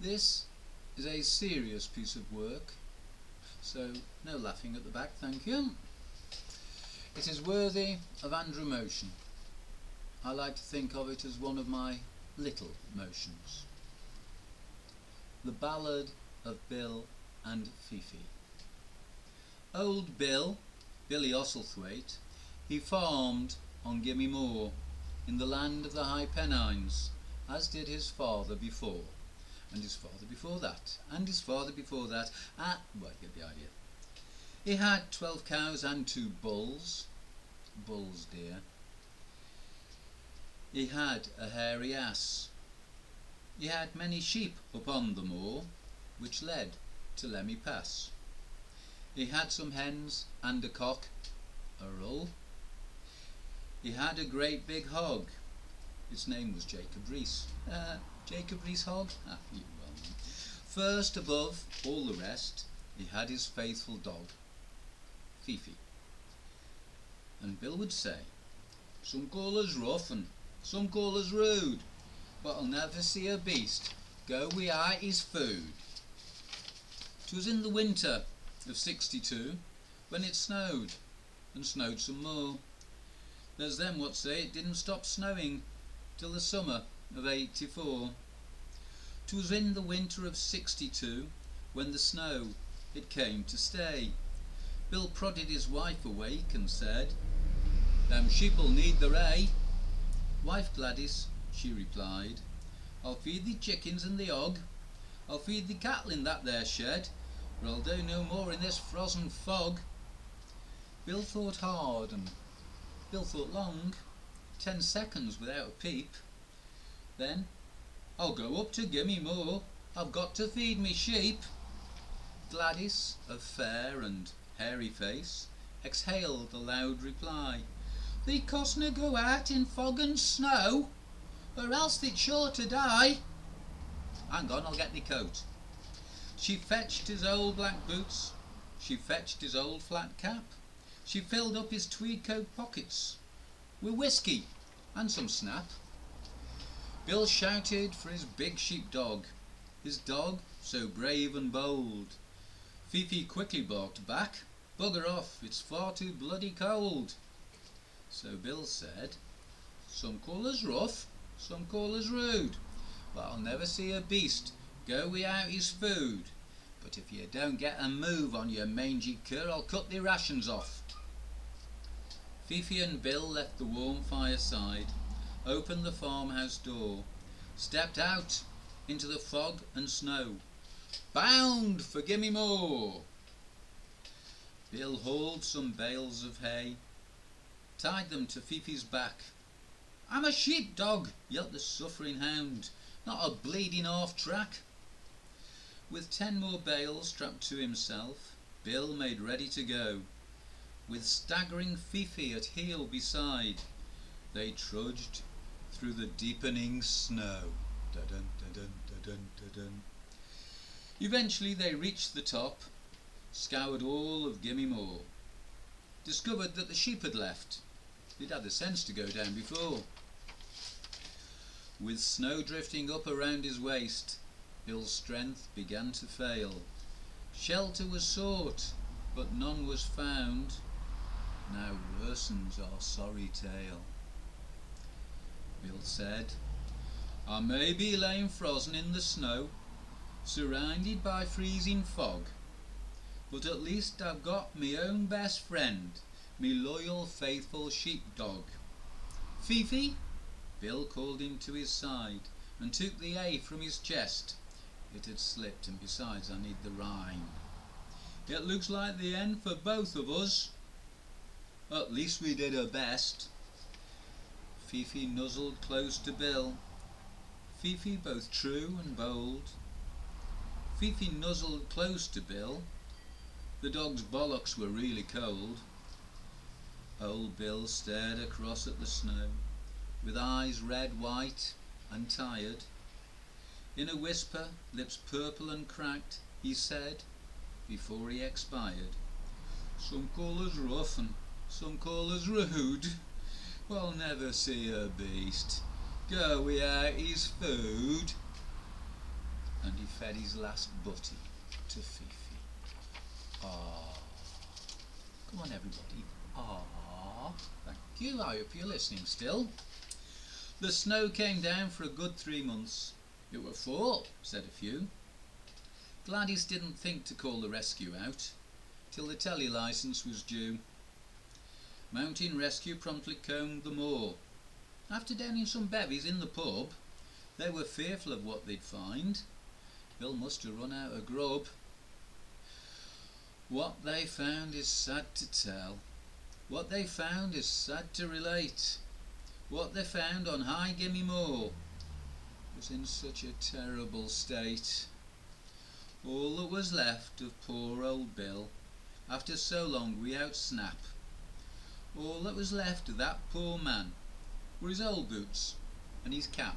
This is a serious piece of work, so no laughing at the back, thank you. It is worthy of Andrew Motion. I like to think of it as one of my little motions. The Ballad of Bill and Fifi. Old Bill, Billy Osselthwaite, he farmed on Gimme Moor, in the land of the High Pennines, as did his father before, and his father before that, and his father before that, well, you get the idea. He had 12 cows and 2 bulls, dear. He had a hairy ass. He had many sheep upon the moor, which led to Lemmy Pass. He had some hens and a cock, Earl. He had a great big hog. Its name was Jacob Rees. Jacob Rees hog? You well know. First above all the rest, he had his faithful dog, Fifi. And Bill would say, "Some call us rough and some call us rude, but I'll never see a beast go without his food." 'Twas in the winter of '62 when it snowed, and snowed some more. There's them what say it didn't stop snowing till the summer of '84. 'Twas in the winter of '62 when the snow it came to stay. Bill prodded his wife awake and said, "Them sheep'll need their hay." "Wife Gladys," she replied, "I'll feed the chickens and the hog. I'll feed the cattle in that there shed, but I'll do no more in this frozen fog." Bill thought hard and Bill thought long, 10 seconds without a peep. Then, "I'll go up to Gimme Moor, I've got to feed me sheep." Gladys, of fair and hairy face, exhaled a loud reply, "Thee costna go out in fog and snow, or else thee't sure to die." "Hang on, I'll get thee coat." She fetched his old black boots, she fetched his old flat cap, she filled up his tweed coat pockets with whiskey and some snap. Bill shouted for his big sheep dog, his dog so brave and bold. Fifi quickly barked back, "Bugger off, it's far too bloody cold." So Bill said, "Some call us rough, some call us rude, but I'll never see a beast go without his food. But if you don't get a move on your mangy cur, I'll cut the rations off." Fifi and Bill left the warm fireside, opened the farmhouse door, stepped out into the fog and snow, bound for Gimme Moor. Bill hauled some bales of hay, tied them to Fifi's back. "I'm a sheepdog," yelped the suffering hound, "not a bleeding half-track." With 10 more bales strapped to himself, Bill made ready to go. With staggering Fifi at heel beside, they trudged through the deepening snow. Da-dun, da-dun, da-dun, da-dun. Eventually they reached the top, scoured all of Gimme Moor, discovered that the sheep had left. They'd had the sense to go down before. With snow drifting up around his waist, Bill's strength began to fail. Shelter was sought, but none was found. Now worsens our sorry tale. Bill said, "I may be layin' frozen in the snow, surrounded by freezing fog, but at least I've got me own best friend, me loyal faithful sheepdog. Fifi," Bill called him to his side and took the hay from his chest. It had slipped, and besides I need the rhyme. "It looks like the end for both of us. At least we did our best." Fifi nuzzled close to Bill, Fifi both true and bold. Fifi nuzzled close to Bill, the dog's bollocks were really cold. Old Bill stared across at the snow, with eyes red, white and tired. In a whisper, lips purple and cracked, he said, before he expired, "Some call us rough and some call us rude, but I'll never see a beast go without his food." and he fed his last butty to Fifi. Ah, come on everybody. Ah, thank you. I hope you're listening still. The snow came down for a good 3 months. It were 4, said a few. Gladys didn't think to call the rescue out till the telly licence was due. Mountain Rescue promptly combed the moor. After downing some bevies in the pub, they were fearful of what they'd find. Bill must have run out of grub. What they found is sad to tell. What they found is sad to relate. What they found on High Gimme Moor was in such a terrible state. All that was left of poor old Bill, after so long without snap, all that was left of that poor man were his old boots and his cap.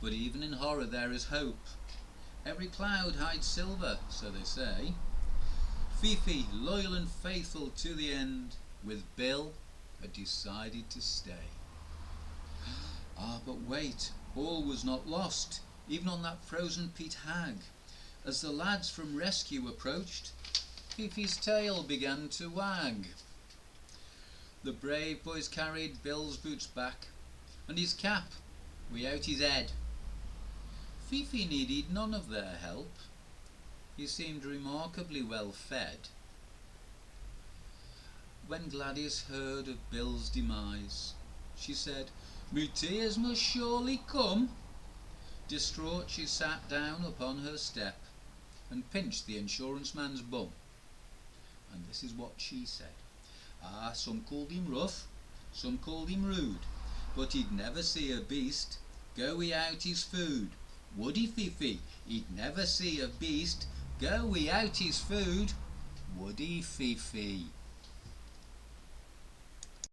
But even in horror there is hope. Every cloud hides silver, so they say. Fifi, loyal and faithful to the end, with Bill, had decided to stay. Ah, but wait, all was not lost, even on that frozen peat hag. As the lads from rescue approached, Fifi's tail began to wag. The brave boys carried Bill's boots back, and his cap without his head. Fifi needed none of their help. He seemed remarkably well fed. When Gladys heard of Bill's demise, she said, "Me tears must surely come." Distraught, she sat down upon her step and pinched the insurance man's bum. And this is what she said. Ah, some called him rough, some called him rude, but he'd never see a beast go without his food. Would he, Fifi? He'd never see a beast go without his food. Would he, Fifi?